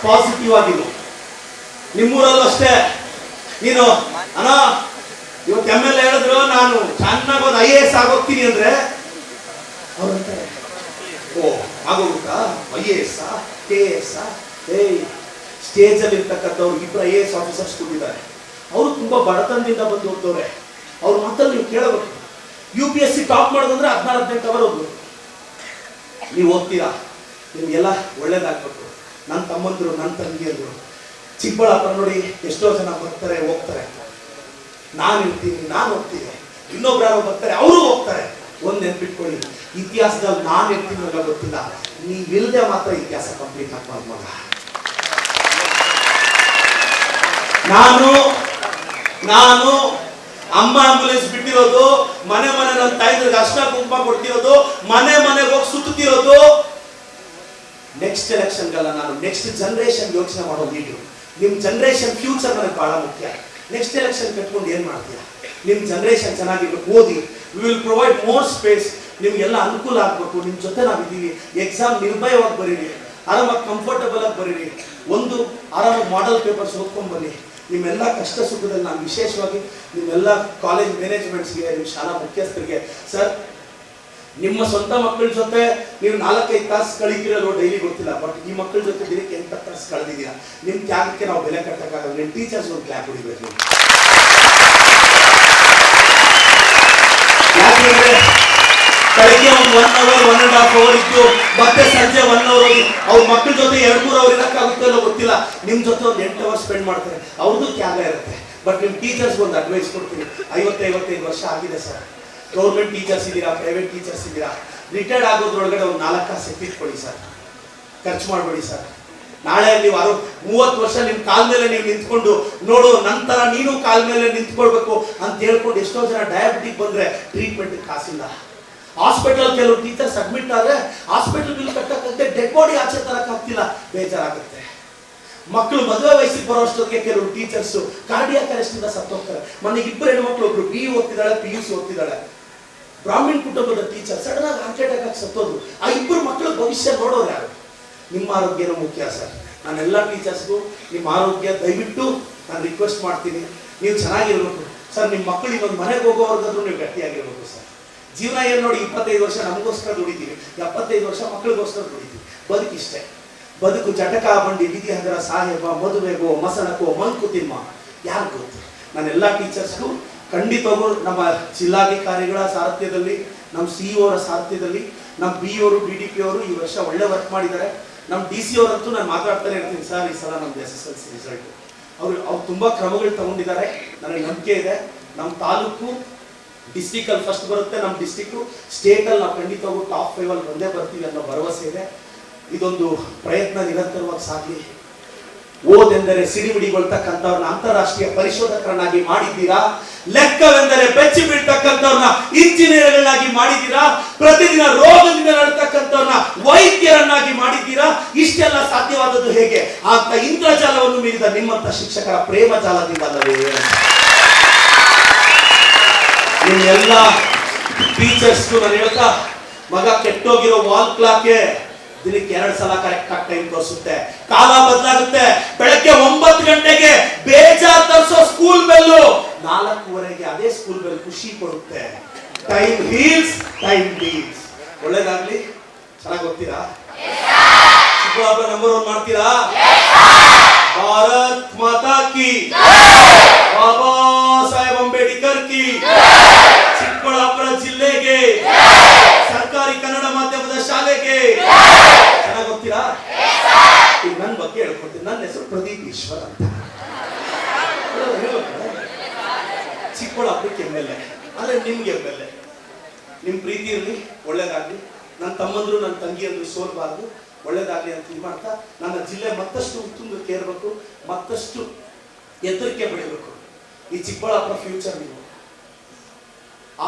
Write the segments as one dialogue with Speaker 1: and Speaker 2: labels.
Speaker 1: Positive ಆಗಿರು. ನಿಮ್ಮೂರಲ್ಲೂ ಅಷ್ಟೇ, ನೀನು ಅಣ್ಣ ಇವತ್ತು MLA ಹೇಳಿದ್ರು ನಾನು ಚೆನ್ನಾಗಿ ಒಂದು IAS ಆಗೋಗ್ತೀನಿ ಅಂದ್ರೆ ಅವ್ರಂತಾರೆ, ಓ ಆಗೋಗುತ್ತಾ, IAS KS? ಸ್ಟೇಜ್ ಅಲ್ಲಿ ಇರ್ತಕ್ಕಂಥವ್ರು ಇಬ್ಬರು IAS ಆಫೀಸರ್ಸ್ ಕೂತಿದ್ದಾರೆ. ಅವರು ತುಂಬಾ ಬಡತನದಿಂದ ಬಂದು ಹೋಗ್ತವ್ರೆ. ಅವ್ರ ಮಾತಲ್ಲಿ ನೀವು ಕೇಳಬೇಕು. UPSC ಟಾಪ್ ಮಾಡೋದಂದ್ರೆ 16-18 ಅವರ್ ಹೋಗ್ಬೇಕು. ನೀವು ಓದ್ತೀರಾ, ನಿಮ್ಗೆಲ್ಲ ಒಳ್ಳೇದಾಗ್ಬೇಕು. ನನ್ನ ತಮ್ಮಂದ್ರು ನನ್ನ ತಂಗಿಯಂದ್ರು ಚಿಕ್ಕಬಳ್ಳಾಪುರ ನೋಡಿ ಎಷ್ಟೋ ಜನ ಬರ್ತಾರೆ ಹೋಗ್ತಾರೆ. ನಾನು ಇರ್ತೀನಿ, ನಾನು ಹೋಗ್ತೀನಿ, ಇನ್ನೊಬ್ರು ಯಾರೋ ಬರ್ತಾರೆ ಅವರು ಹೋಗ್ತಾರೆ. ಒಂದ್ ನೆನ್ಪಿಟ್ಕೊಳ್ಳಿ, ಇತಿಹಾಸದಲ್ಲಿ ನಾನು ಇರ್ತೀನಿ ಎಲ್ಲ ಗೊತ್ತಿಲ್ಲ, ನೀವಿಲ್ಲದೆ ಮಾತ್ರ ಇತಿಹಾಸ ಕಂಪ್ಲೀಟ್ ಆಗ್ಬಾರ್ದು ಮಗ. ನಾನು ಅಮ್ಮ ಆಂಬುಲೆನ್ಸ್ ಬಿಟ್ಟಿರೋದು, ಮನೆ ನನ್ನ ತಾಯಿಗಳಿಗೆ ಅರ್ಶಿನ ಕುಂಕುಮ ಕೊಡ್ತಿರೋದು, ಮನೆಗೆ ಹೋಗಿ ಸುತ್ತಿರೋದು ನೆಕ್ಸ್ಟ್ ಎಲೆಕ್ಷನ್ಗಲ್ಲ. ನಾನು ನೆಕ್ಸ್ಟ್ ಜನರೇಷನ್ ಯೋಚನೆ ಮಾಡೋ ಲೀಡ್ರು. ನಿಮ್ ಜನರೇಷನ್ ಫ್ಯೂಚರ್ ನನಗೆ ಬಹಳ ಮುಖ್ಯ. ನೆಕ್ಸ್ಟ್ ಎಲೆಕ್ಷನ್ ಕಟ್ಕೊಂಡು ಏನ್ ಮಾಡ್ತೀರಾ? ನಿಮ್ ಜನರೇಷನ್ ಚೆನ್ನಾಗಿರ್ಬೇಕು, ಓದಿ. We will provide more space. ನಿಮ್ಗೆಲ್ಲ ಅನುಕೂಲ ಆಗ್ಬೇಕು. ನಿಮ್ ಜೊತೆ ನಾವಿದ್ದೀವಿ. ಎಕ್ಸಾಮ್ ನಿರ್ಭಯವಾಗಿ ಬರೀರಿ, ಆರಾಮಾಗಿ ಕಂಫರ್ಟಬಲ್ ಆಗಿ ಬರೀರಿ. ಒಂದು ಆರಾಮಾಗಿ ಮಾಡೆಲ್ ಪೇಪರ್ಸ್ ಓದ್ಕೊಂಡ್ ಬನ್ನಿ. ನಿಮ್ಮೆಲ್ಲ ಕಷ್ಟ ಸುಖದಲ್ಲಿ ನಾನು ವಿಶೇಷವಾಗಿ ನಿಮ್ಮೆಲ್ಲ ಕಾಲೇಜ್ ಮ್ಯಾನೇಜ್ಮೆಂಟ್ಸ್ಗೆ, ನಿಮ್ಮ ಶಾಲಾ ಮುಖ್ಯಸ್ಥರಿಗೆ, ಸರ್ ನಿಮ್ಮ ಸ್ವಂತ ಮಕ್ಕಳ ಜೊತೆ ನೀವು 4-5 ತಾಸು ಕಳೀತಿರೋ ಡೈಲಿ ಗೊತ್ತಿಲ್ಲ, ಬಟ್ ಈ ಮಕ್ಕಳ ಜೊತೆ ದಿನಕ್ಕೆ 8 ತಾಸು ಕಳೆದಿದ್ದೀರಾ. ನಿಮ್ಮ ತ್ಯಾಗಕ್ಕೆ ನಾವು ಬೆಲೆ ಕಟ್ಟಕ್ಕಾಗಲ್ಲ. ನಿಮ್ಮ ಟೀಚರ್ಸ್ ಒಂದು ಕ್ಲಾಪ್ ಹೊಡಿಬೇಕು. ಯಾಕೆಂದ್ರೆ ಬೆಳಗ್ಗೆ ಒಂದು 1 hour 1.5 hour ಇದ್ದು ಮತ್ತೆ ಸಂಜೆ 1 hour ಹೋಗಿ ಅವ್ರ ಮಕ್ಕಳ ಜೊತೆ 2-3 hour ಇರಕ್ಕಾಗುತ್ತೆ ಅಲ್ಲೋ ಗೊತ್ತಿಲ್ಲ. ನಿಮ್ ಜೊತೆ ಒಂದು 8 hours ಸ್ಪೆಂಡ್ ಮಾಡ್ತಾರೆ. ಅವ್ರದ್ದು ತ್ಯಾಗ ಇರುತ್ತೆ. ಬಟ್ ನಿಮ್ ಟೀಚರ್ಸ್ ಒಂದು ಅಡ್ವೈಸ್ ಕೊಡ್ತೀನಿ. 50-55 ವರ್ಷ ಆಗಿದೆ ಸರ್. ಗೌರ್ಮೆಂಟ್ ಟೀಚರ್ಸ್ ಇದ್ದೀರಾ, ಪ್ರೈವೇಟ್ ಟೀಚರ್ಸ್ ಇದ್ದೀರಾ, ರಿಟೈರ್ಡ್ ಆಗೋದ್ರೊಳಗಡೆ ಒಂದು 4 ಕಾಸು ಎತ್ತಿಟ್ಕೊಳ್ಳಿ ಸರ್. ಖರ್ಚು ಮಾಡಬೇಡಿ ಸರ್. ನಾಳೆ ನೀವು 30 ವರ್ಷ ನಿಮ್ ಕಾಲ್ ಮೇಲೆ ನೀವು ನಿಂತ್ಕೊಂಡು ನೋಡು, ನಂತರ ನೀನು ಕಾಲ್ ಮೇಲೆ ನಿಂತ್ಕೊಳ್ಬೇಕು ಅಂತ ಹೇಳ್ಕೊಂಡು ಎಷ್ಟೋ ಜನ ಡಯಾಬಿಟಿಕ್ ಬಂದ್ರೆ ಟ್ರೀಟ್ಮೆಂಟ್ ಕಾಸಿಲ್ಲ. ಹಾಸ್ಪಿಟಲ್ ಕೆಲವು ಟೀಚರ್ಸ್ ಅಡ್ಮಿಟ್ ಆದ್ರೆ ಹಾಸ್ಪಿಟಲ್ ಬಿಲ್ ಕಟ್ಟಕ್ಕೆ ಡೆಡ್ ಬಾಡಿ ಆಚೆ ತರಕ್ ಆಗ್ತಿಲ್ಲ, ಬೇಜಾರಾಗುತ್ತೆ. ಮಕ್ಕಳು ಮದುವೆ ವಯಸ್ಸಿಗೆ ಬರೋ ಅಷ್ಟೊತ್ತಿಗೆ ಕೆಲವು ಟೀಚರ್ಸ್ ಕಾರ್ಡಿಯಾಕ್ ಅರೆಸ್ಟ್ ಇಂದ ಸತ್ತೋಗ್ತಾರೆ. ಮೊನ್ನೆ 2 ಹೆಣ್ಮಕ್ಳು, ಒಬ್ರು BE ಓದ್ತಿದ್ದಾಳೆ, PUC ಓದ್ತಿದ್ದಾಳೆ. ಬ್ರಾಹ್ಮಣ ಕುಟುಂಬದ ಟೀಚರ್ ಸಡನ್ ಆಗಿ ಹಾರ್ಟ್ ಅಟ್ಯಾಕ್ ಆಗಿ ಸತ್ತೋದು. ಆ 2 ಮಕ್ಕಳ ಭವಿಷ್ಯ ನೋಡೋರು ಯಾರು? ನಿಮ್ಮ ಆರೋಗ್ಯನೂ ಮುಖ್ಯ ಸರ್. ನಾನೆಲ್ಲ ಟೀಚರ್ಸ್ಗೂ ನಿಮ್ಮ ಆರೋಗ್ಯ ದಯವಿಟ್ಟು ನಾನು ರಿಕ್ವೆಸ್ಟ್ ಮಾಡ್ತೀನಿ, ನೀವು ಚೆನ್ನಾಗಿರ್ಬೇಕು ಸರ್. ನಿಮ್ಮ ಮಕ್ಕಳು ಇನ್ನೊಂದು ಮನೆಗೆ ಹೋಗೋವರೆಗಾದ್ರೂ ನೀವು ಗಟ್ಟಿಯಾಗಿರ್ಬೇಕು ಸರ್. ಜೀವನ ಏನು ನೋಡಿ, 25 ವರ್ಷ ನಮಗೋಸ್ಕರ ದುಡಿತೀವಿ, 75 ವರ್ಷ ಮಕ್ಕಳಿಗೋಸ್ಕರ ದುಡಿತೀವಿ. ಬದುಕಿಷ್ಟೇ. ಬದುಕು ಜಟಕ ಬಂಡಿ, ವಿಧಿ ಹಗರ ಸಾಹೇಬ, ಮದುವೆಗೋ ಮಸಣಕೋ ಮಂಕುತಿಮ್ಮ, ಯಾರು ಗೊತ್ತು? ನಾನೆಲ್ಲ ಟೀಚರ್ಸ್ಗೂ ಖಂಡಿತವಾಗೂ ನಮ್ಮ ಜಿಲ್ಲಾಧಿಕಾರಿಗಳ ಸಾರಥ್ಯದಲ್ಲಿ, ನಮ್ಮ CEO ಅವರ ಸಾರಥ್ಯದಲ್ಲಿ, ನಮ್ಮ BE ಅವರು DDP ಅವರು ಈ ವರ್ಷ ಒಳ್ಳೆ ವರ್ಕ್ ಮಾಡಿದ್ದಾರೆ. ನಮ್ಮ DC ಅವರಂತೂ ನಾನು ಮಾತಾಡ್ತಾನೆ ಇರ್ತೀನಿ, ಸರ್ ಈ ಸಲ ನಮ್ದು SSLC ರಿಸಲ್ಟ್ ಅವ್ರು ತುಂಬಾ ಕ್ರಮಗಳು ತಗೊಂಡಿದ್ದಾರೆ. ನನಗೆ ನಂಬಿಕೆ ಇದೆ. ನಮ್ಮ ತಾಲೂಕು ಡಿಸ್ಟಿಕ್ ಅಲ್ಲಿ ಫಸ್ಟ್ ಬರುತ್ತೆ, ನಮ್ಮ ಡಿಸ್ಟಿಕ್ ಸ್ಟೇಟ್ ಅಲ್ಲಿ ನಾವು ಖಂಡಿತವಾಗೂ ಟಾಪ್ 5 ಅಲ್ಲಿ ಬಂದೇ ಬರ್ತೀವಿ ಅನ್ನೋ ಭರವಸೆ ಇದೆ. ಇದೊಂದು ಪ್ರಯತ್ನ ನಿರಂತರವಾಗಿ ಸಾಗಲಿ. ಓದೆಂದರೆ ಸಿಡಿಮಿಡಿಗೊಳ್ತಕ್ಕಂಥವ್ರನ್ನ ಅಂತಾರಾಷ್ಟ್ರೀಯ ಪರಿಶೋಧಕರನ್ನಾಗಿ ಮಾಡಿದ್ದೀರಾ. ಲೆಕ್ಕವೆಂದರೆ ಬೆಚ್ಚಿ ಬೀಳ್ತಕ್ಕಂಥವ್ರನ್ನ ಇಂಜಿನಿಯರ್ಗಳನ್ನಾಗಿ ಮಾಡಿದ್ದೀರಾ. ಪ್ರತಿದಿನ ರೋಗದಿಂದ ನಡ್ತಕ್ಕಂಥವ್ರನ್ನ ವೈದ್ಯರನ್ನಾಗಿ ಮಾಡಿದ್ದೀರಾ. ಇಷ್ಟೆಲ್ಲ ಸಾಧ್ಯವಾದದ್ದು ಹೇಗೆ? ಅಂತ ಇಂದ್ರಜಾಲವನ್ನು ಮೀರಿದ ನಿಮ್ಮಂತ ಶಿಕ್ಷಕರ ಪ್ರೇಮ ಜಾಲದಿಂದ ಅಲ್ಲವೇ? ನಿಮ್ಮೆಲ್ಲ ಟೀಚರ್ಸ್ಗೂ ನಾನು ಹೇಳ್ತಾ, ಮಗ ಕೆಟ್ಟೋಗಿರೋ ವಾಲ್ ಕ್ಲಾಕ್ಗೆ ದಿನಕ್ಕೆ 2 ಸಲ ಕರೆಕ್ಟ್ ಆಗಿ ಟೈಮ್ ತೋರಿಸುತ್ತೆ. ಕಾಲ ಬದಲಾಗುತ್ತೆ. ಬೆಳಗ್ಗೆ 9 ಗಂಟೆಗೆ ಬೇಜಾರ್ ತರಿಸೋ ಸ್ಕೂಲ್ ಬೆಲ್ಲು 4:15ಗೆ ಅದೇ ಸ್ಕೂಲ್ ಬೆಲ್ ಖುಷಿ ಕೊಡುತ್ತೆ. Time heels, time deals. ಒಳ್ಳೇದಾಗ್ಲಿ. ಚೆನ್ನಾಗಿ ಓದ್ತೀರಾ? ಚಿಕ್ಕಬಳ್ಳಾಪುರ ನಂಬರ್ 1 ಮಾಡ್ತೀರಾ? ಭಾರತ್ ಮಾತಾ ಕಿ, ಬಾಬಾ ಸಾಹೇಬ್ ಅಂಬೇಡ್ಕರ್ ಕಿ. ಚಿಕ್ಕಬಳ್ಳಾಪುರ ಜಿಲ್ಲೆಗೆ, ಸರ್ಕಾರಿ ಕನ್ನಡ ಮಾಧ್ಯಮದ ಶಾಲೆಗೆ. ಚೆನ್ನಾಗಿ ಗೊತ್ತೀರಾ? ಈಗ ನನ್ನ ಬಗ್ಗೆ ಹೇಳ್ಕೊಡ್ತೀನಿ. ನನ್ನ ಹೆಸರು ಪ್ರದೀಪ್ ಈಶ್ವರ್ ಅಂತ. ಚಿಕ್ಕಬಳ್ಳಾಪುರಕ್ಕೆ MLA, ಆದ್ರೆ ನಿಮ್ಗೆ MLA. ನಿಮ್ ಪ್ರೀತಿ ಇರಲಿ, ಒಳ್ಳೇದಾಗ್ಲಿ. ನನ್ನ ತಮ್ಮಂದ್ರು ನನ್ನ ತಂಗಿಯಂದ್ರು ಸೋಲ್ಬಾರ್ದು, ಒಳ್ಳೇದಾಗ್ಲಿ ಅಂತ ಇದು ಮಾಡ್ತಾ, ನನ್ನ ಜಿಲ್ಲೆ ಮತ್ತಷ್ಟು ಉತ್ತುಂಗಕ್ಕೆ ಏರ್ಬೇಕು, ಮತ್ತಷ್ಟು ಎತ್ತರಕ್ಕೆ ಬೆಳಿಬೇಕು. ಈ ಚಿಕ್ಕಬಳ್ಳಾಪುರ ಫ್ಯೂಚರ್ ನೀವು.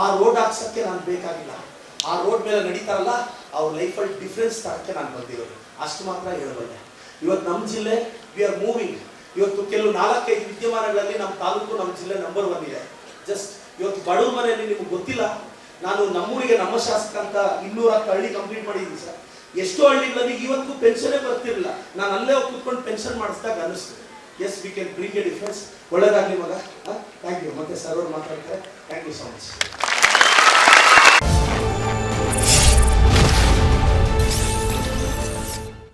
Speaker 1: ಆ ರೋಡ್ ಹಾಕ್ಸಕ್ಕೆ ನಾನು ಬೇಕಾಗಿಲ್ಲ, ಆ ರೋಡ್ ಮೇಲೆ ನಡೀತಾರಲ್ಲ ಅವ್ರ ಲೈಫಲ್ಲಿ ಡಿಫ್ರೆನ್ಸ್ ತರಕ್ಕೆ ನಾನು ಬಂದಿರೋದು, ಅಷ್ಟು ಮಾತ್ರ ಹೇಳಬಲ್ಲೆ. ಇವತ್ತು ನಮ್ಮ ಜಿಲ್ಲೆ ವಿ ಆರ್ ಮೂವಿಂಗ್. ಇವತ್ತು ಕೆಲವು 4-5 ವಿದ್ಯಮಾನಗಳಲ್ಲಿ ನಮ್ಮ ತಾಲೂಕು, ನಮ್ಮ ಜಿಲ್ಲೆ ನಂಬರ್ 1 ಇದೆ. ಜಸ್ಟ್ ಇವತ್ತು ಬಡವ್ರ ಮನೆಯಲ್ಲಿ ನಿಮ್ಗೆ ಗೊತ್ತಿಲ್ಲ, ನಾನು ನಮ್ಮೂರಿಗೆ ನಮ್ಮ ಶಾಸಕ ಅಂತ 210 ಹಳ್ಳಿ ಕಂಪ್ಲೀಟ್ ಮಾಡಿದ್ದೀನಿ ಸರ್. ಎಷ್ಟೋ ಹಳ್ಳಿಗಳಲ್ಲಿ ಇವತ್ತು ಪೆನ್ಷನ್ನೇ ಬರ್ತಿರಲಿಲ್ಲ. ನಾನು ಅಲ್ಲೇ ಹೋಗಿ ಕೂತ್ಕೊಂಡು ಪೆನ್ಷನ್ ಮಾಡಿಸಿದಾಗ ಅನಿಸ್ತು yes we can bring a difference. ಒಳ್ಳೆದಾಗಲಿ ಮಗ. Thank you. ಮತ್ತೆ ಸರ್ ಅವ್ರು ಮಾತಾಡ್ತಾರೆ. Thank you so much.